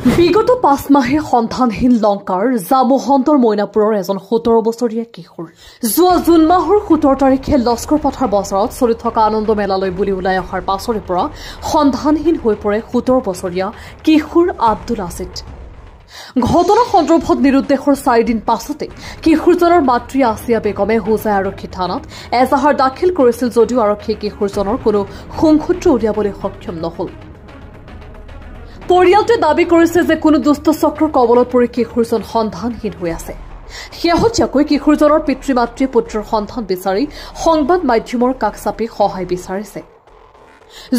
বিগত 5 মাহে সন্ধানহীন লংকাৰ জামুহন্তৰ মইনাপুৰৰ এজন 17 বছৰীয়া কিশোৰ যোৱা জুন মাহৰ 17 তাৰিখে লস্কৰ পথাৰ বজাৰত চলি থকা আনন্দ মেলালৈ বুলি ওলাই অহাৰ পাছৰে পৰা সন্ধানহীন হৈ পৰে 17 বছৰীয়া কিশোৰ আব্দুল আজিজ। ঘটনা সন্দৰ্ভত নিৰুদ্দেশৰ 4 দিন পাছতে কিশোৰজনৰ মাতৃ আসিয়া বেগমে হোজাই আৰক্ষী থানাত এজাহাৰ দাখিল কৰিছিল যদিও আৰক্ষীয়ে কিশোৰজনৰ কোনো সংসূত্ৰ উলিয়াবলৈ সক্ষম নহল। পৰিয়ালটোৱে দাবী কৰিছে যে কোনো দুষ্ট চক্ৰৰ কবলত পৰি কিশোৰজন সন্ধানহীন হৈ আছে। শেহতীয়াকৈ কিশোৰজনৰ পিতৃ মাতৃয়ে পুত্ৰৰ সন্ধান বিচাৰি সংবাদ মাধ্যমৰ কাষ চাপি সহায় বিচাৰিছে।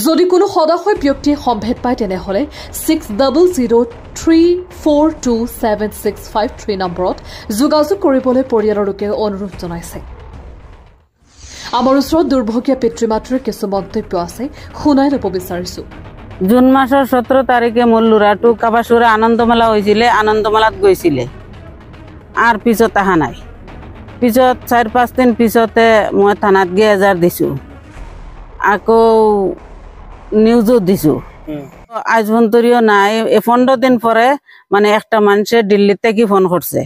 যদি কোনো সদস্য ব্যক্তিয়ে সম্ভেদ পায় তেনেহলে 6003427653 নম্বৰত যোগাযোগ কৰিবলৈ পৰিয়ালৰ লোকে অনুৰোধ জনাইছে। আমাৰ ওচৰত দুৰ্ভগীয়া পিতৃ মাতৃৰ কিছু মন্তব্য আছে, শুনাই ল'ব বিচাৰিছো। জুন মাসের 17 তারিখে মোর লুরাটো কাবাসুরে আনন্দমেলা হয়েছিল, আনন্দমেলাত গৈছিলে আর পিছত আহা নাই। পিছত 4-5 দিন পিছতে মই থানাত গিয়ে এজার দিছো, আকৌ নিউজও দিছো। আজ পর্যন্তও নাই। 15 দিন পরে মানে একটা মানুষে দিল্লি থেকে ফোন করছে,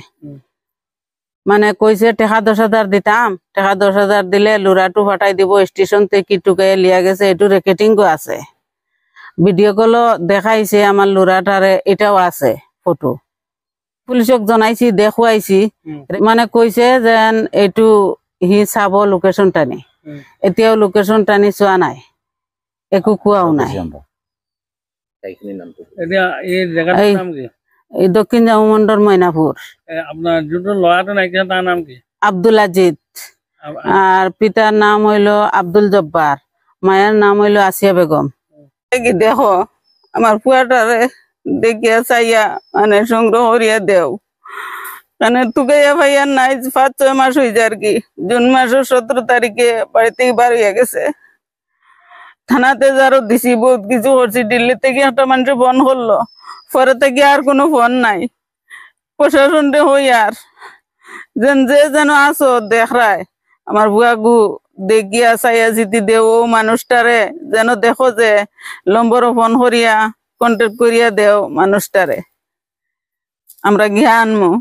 মানে কইছে টাকা 10,000 দিতাম, টাকা 10,000 দিলে লুরাটো ফাটাই দিব, স্টেশন থেকে টুকাই লিয়া গেছে, এটু রেকর্ডিংও আছে। ভিডিও কলও দেখাইছে আমার লুরাটারে, এটাও আছে ফটো। পুলিশক জনাইছি, দেখুৱাইছি, মানে কইছে যেন এইটো হি চাব লোকেশন টানি। এতিয়াও লোকেশন টানি চোৱা নাই, একো কোৱাও নাই। এই দক্ষিণ জামুমন্ডৰ মইনাপুৰ। আপনাৰ যোনটো লৰাটো নাইকিয়া তাৰ নাম কি? আব্দুল আজিজ। আর পিতার নাম হইল আব্দুল জব্বার, মায়ের নাম হইল আসিয়া বেগম। দেখো আমার পুয়াটারে দেখিয়া চাইয়া মানে সংগ্রহ করিয়া দেও, মানে টুকাইয়া ভাইয়া নাই 5-6 মাস হয়েছে আর কি। জুন মাসের 17 তারিখে বাড়ি থেকে বার হইয়া গেছে। থানাতে যারও দিছি, বহুত কিছু করছি। দিল্লি থেকে একটা মানুষ ফোন করলো, পরে থেকে আর কোনো ফোন নাই। প্রশাসনটা হই আর যে যেন আসো দেখায় আমার বুয়াগু দেখিয়া চাইয়া জিতি দেও, মানুষটারে যেন দেখো যে নম্বর ফোন করিয়া কন্ট্যাক্ট করিয়া দেও মানুষটারে, আমরা গিয়া আনমু।